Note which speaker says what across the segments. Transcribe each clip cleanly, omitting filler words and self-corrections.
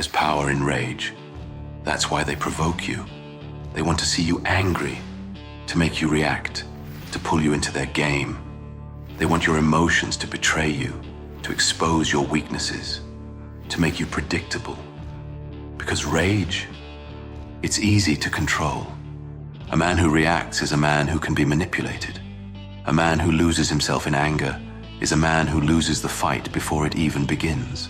Speaker 1: There's power in rage. That's why they provoke you. They want to see you angry, to make you react, to pull you into their game. They want your emotions to betray you, to expose your weaknesses, to make you predictable. Because rage, it's easy to control. A man who reacts is a man who can be manipulated. A man who loses himself in anger is a man who loses the fight before it even begins.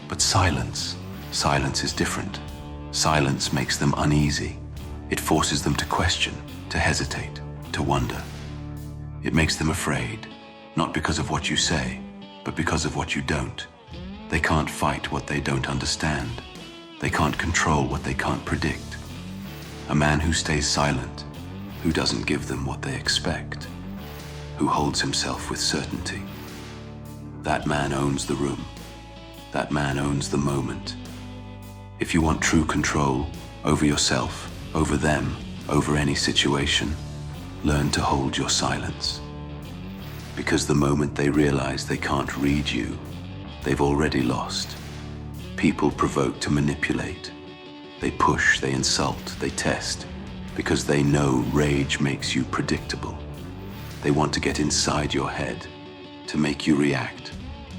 Speaker 1: But silence is different. Silence makes them uneasy. It forces them to question, to hesitate, to wonder. It makes them afraid, not because of what you say, but because of what you don't. They can't fight what they don't understand. They can't control what they can't predict. A man who stays silent, who doesn't give them what they expect, who holds himself with certainty. That man owns the room. That man owns the moment. If you want true control over yourself, over them, over any situation, learn to hold your silence. Because the moment they realize they can't read you, they've already lost. People provoke to manipulate. They push, they insult, they test, because they know rage makes you predictable. They want to get inside your head, to make you react,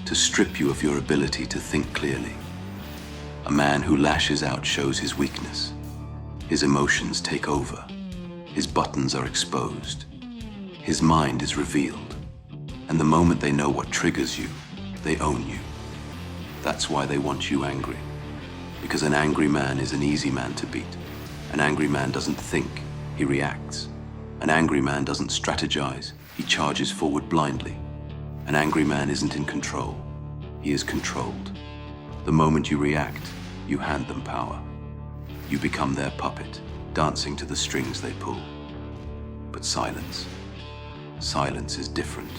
Speaker 1: to strip you of your ability to think clearly. A man who lashes out shows his weakness. His emotions take over. His buttons are exposed. His mind is revealed. And the moment they know what triggers you, they own you. That's why they want you angry. Because an angry man is an easy man to beat. An angry man doesn't think, he reacts. An angry man doesn't strategize, he charges forward blindly. An angry man isn't in control, he is controlled. The moment you react, you hand them power. You become their puppet, dancing to the strings they pull. But silence is different.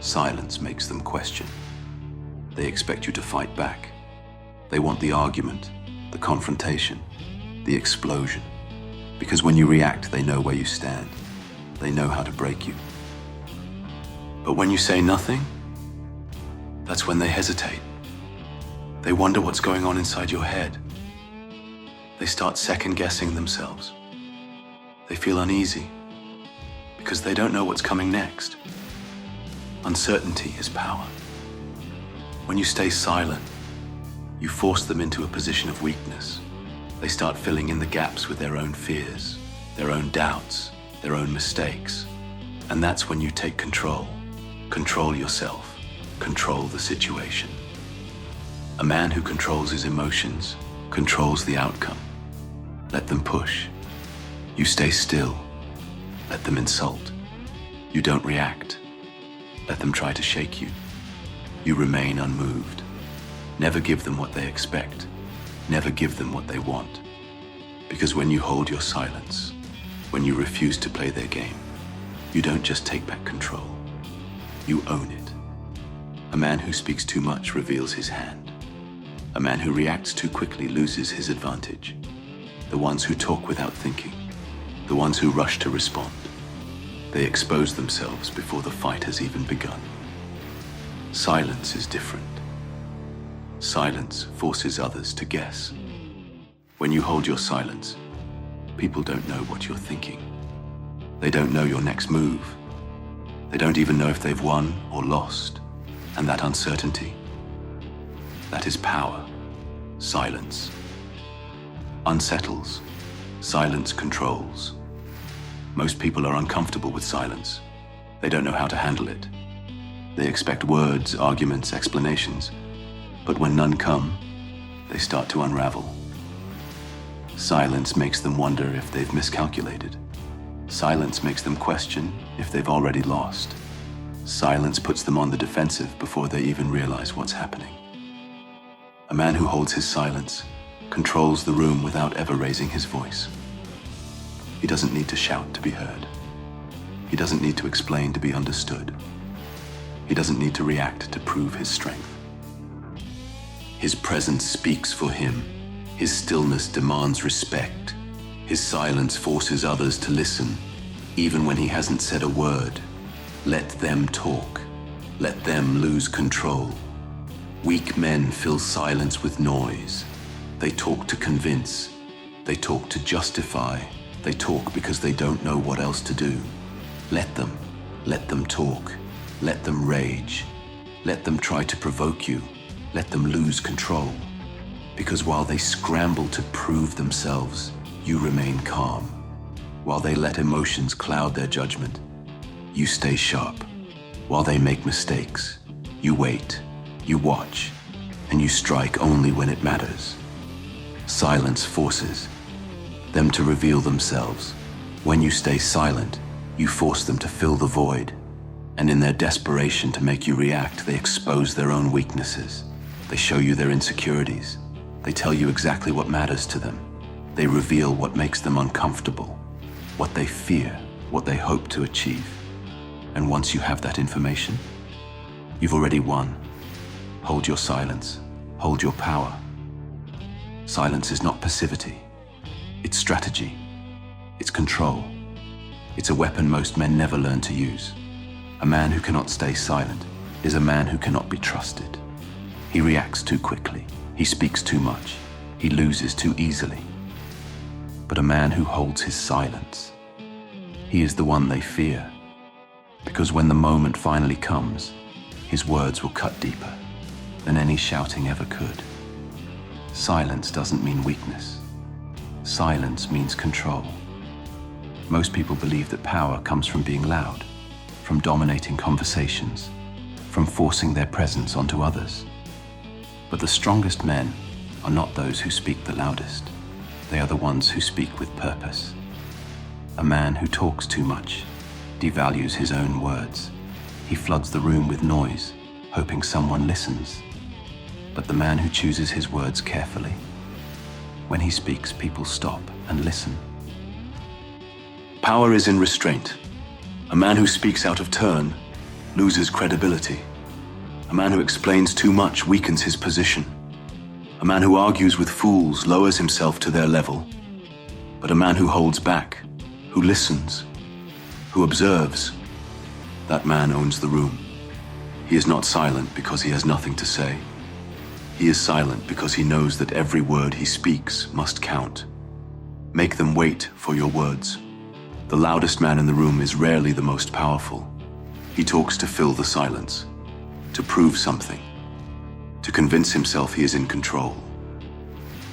Speaker 1: Silence makes them question. They expect you to fight back. They want the argument, the confrontation, the explosion. Because when you react, they know where you stand. They know how to break you. But when you say nothing, that's when they hesitate. They wonder what's going on inside your head. They start second-guessing themselves. They feel uneasy because they don't know what's coming next. Uncertainty is power. When you stay silent, you force them into a position of weakness. They start filling in the gaps with their own fears, their own doubts, their own mistakes. And that's when you take control. Control yourself. Control the situation. A man who controls his emotions controls the outcome. Let them push. You stay still. Let them insult. You don't react. Let them try to shake you. You remain unmoved. Never give them what they expect. Never give them what they want. Because when you hold your silence, when you refuse to play their game, you don't just take back control. You own it. A man who speaks too much reveals his hand. A man who reacts too quickly loses his advantage. The ones who talk without thinking, the ones who rush to respond, they expose themselves before the fight has even begun. Silence is different. Silence forces others to guess. When you hold your silence, people don't know what you're thinking. They don't know your next move. They don't even know if they've won or lost. And that uncertainty, that is power. Silence unsettles. Silence controls. Most people are uncomfortable with silence. They don't know how to handle it. They expect words, arguments, explanations. But when none come, they start to unravel. Silence makes them wonder if they've miscalculated. Silence makes them question if they've already lost. Silence puts them on the defensive before they even realize what's happening. A man who holds his silence controls the room without ever raising his voice. He doesn't need to shout to be heard. He doesn't need to explain to be understood. He doesn't need to react to prove his strength. His presence speaks for him. His stillness demands respect. His silence forces others to listen, even when he hasn't said a word. Let them talk. Let them lose control. Weak men fill silence with noise. They talk to convince. They talk to justify. They talk because they don't know what else to do. Let them. Let them talk. Let them rage. Let them try to provoke you. Let them lose control. Because while they scramble to prove themselves, you remain calm. While they let emotions cloud their judgment, you stay sharp. While they make mistakes, you wait, you watch, and you strike only when it matters. Silence forces them to reveal themselves. When you stay silent, you force them to fill the void. And in their desperation to make you react, they expose their own weaknesses. They show you their insecurities. They tell you exactly what matters to them. They reveal what makes them uncomfortable, what they fear, what they hope to achieve. And once you have that information, you've already won. Hold your silence. Hold your power. Silence is not passivity. It's strategy. It's control. It's a weapon most men never learn to use. A man who cannot stay silent is a man who cannot be trusted. He reacts too quickly. He speaks too much. He loses too easily. But a man who holds his silence, he is the one they fear. Because when the moment finally comes, his words will cut deeper than any shouting ever could. Silence doesn't mean weakness. Silence means control. Most people believe that power comes from being loud, from dominating conversations, from forcing their presence onto others. But the strongest men are not those who speak the loudest. They are the ones who speak with purpose. A man who talks too much devalues his own words. He floods the room with noise, hoping someone listens. But the man who chooses his words carefully, when he speaks, people stop and listen. Power is in restraint. A man who speaks out of turn loses credibility. A man who explains too much weakens his position. A man who argues with fools lowers himself to their level. But a man who holds back, who listens, who observes, that man owns the room. He is not silent because he has nothing to say. He is silent because he knows that every word he speaks must count. Make them wait for your words. The loudest man in the room is rarely the most powerful. He talks to fill the silence, to prove something, to convince himself he is in control.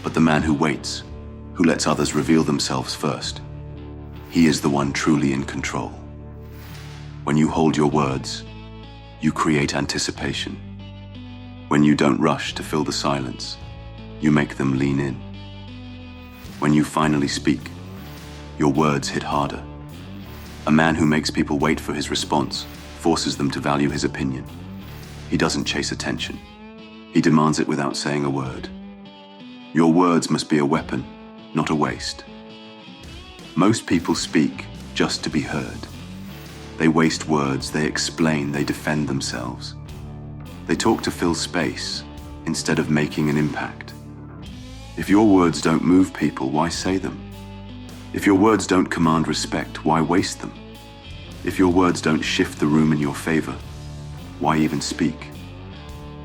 Speaker 1: But the man who waits, who lets others reveal themselves first, he is the one truly in control. When you hold your words, you create anticipation. When you don't rush to fill the silence, you make them lean in. When you finally speak, your words hit harder. A man who makes people wait for his response forces them to value his opinion. He doesn't chase attention. He demands it without saying a word. Your words must be a weapon, not a waste. Most people speak just to be heard. They waste words, they explain, they defend themselves. They talk to fill space instead of making an impact. If your words don't move people, why say them? If your words don't command respect, why waste them? If your words don't shift the room in your favor, why even speak?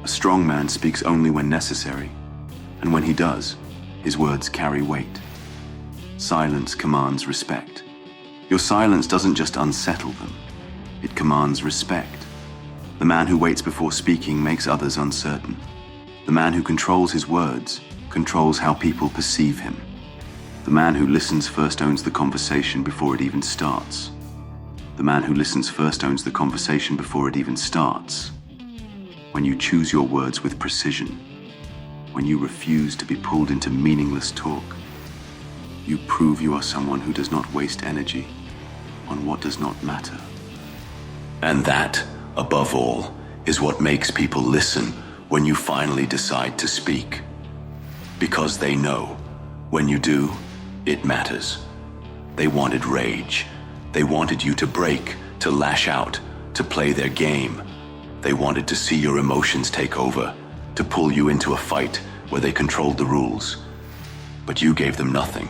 Speaker 1: A strong man speaks only when necessary, and when he does, his words carry weight. Silence commands respect. Your silence doesn't just unsettle them, it commands respect. The man who waits before speaking makes others uncertain. The man who controls his words controls how people perceive him. The man who listens first owns the conversation before it even starts. The man who listens first owns the conversation before it even starts. When you choose your words with precision, when you refuse to be pulled into meaningless talk, you prove you are someone who does not waste energy on what does not matter. And that, above all, is what makes people listen when you finally decide to speak. Because they know, when you do, it matters. They wanted rage. They wanted you to break, to lash out, to play their game. They wanted to see your emotions take over, to pull you into a fight where they controlled the rules. But you gave them nothing.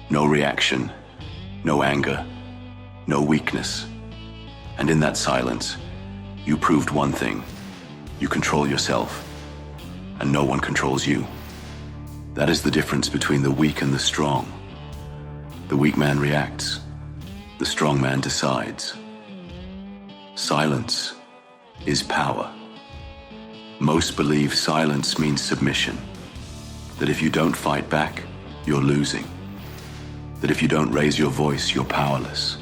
Speaker 1: No reaction, no anger, no weakness. And in that silence, you proved one thing. You control yourself, and no one controls you. That is the difference between the weak and the strong. The weak man reacts. The strong man decides. Silence is power. Most believe silence means submission. That if you don't fight back, you're losing. That if you don't raise your voice, you're powerless.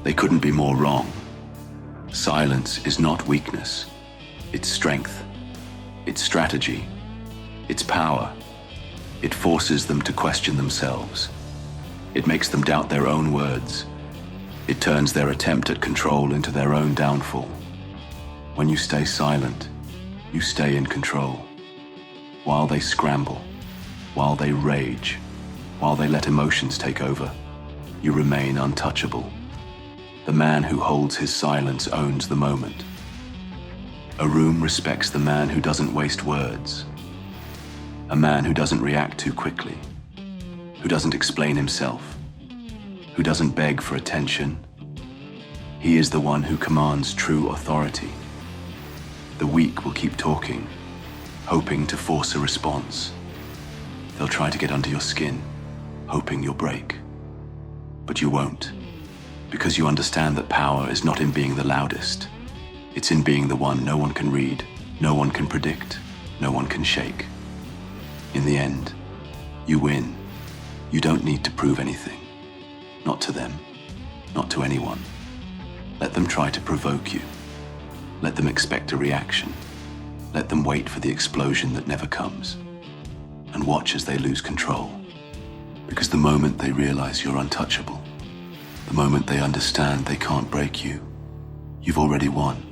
Speaker 1: They couldn't be more wrong. Silence is not weakness. It's strength. It's strategy. It's power. It forces them to question themselves. It makes them doubt their own words. It turns their attempt at control into their own downfall. When you stay silent, you stay in control. While they scramble, while they rage, while they let emotions take over, you remain untouchable. The man who holds his silence owns the moment. A room respects the man who doesn't waste words. A man who doesn't react too quickly, who doesn't explain himself, who doesn't beg for attention. He is the one who commands true authority. The weak will keep talking, hoping to force a response. They'll try to get under your skin, hoping you'll break. But you won't, because you understand that power is not in being the loudest. It's in being the one no one can read, no one can predict, no one can shake. In the end, you win. You don't need to prove anything. Not to them, not to anyone. Let them try to provoke you. Let them expect a reaction. Let them wait for the explosion that never comes. And watch as they lose control. Because the moment they realize you're untouchable, the moment they understand they can't break you, you've already won.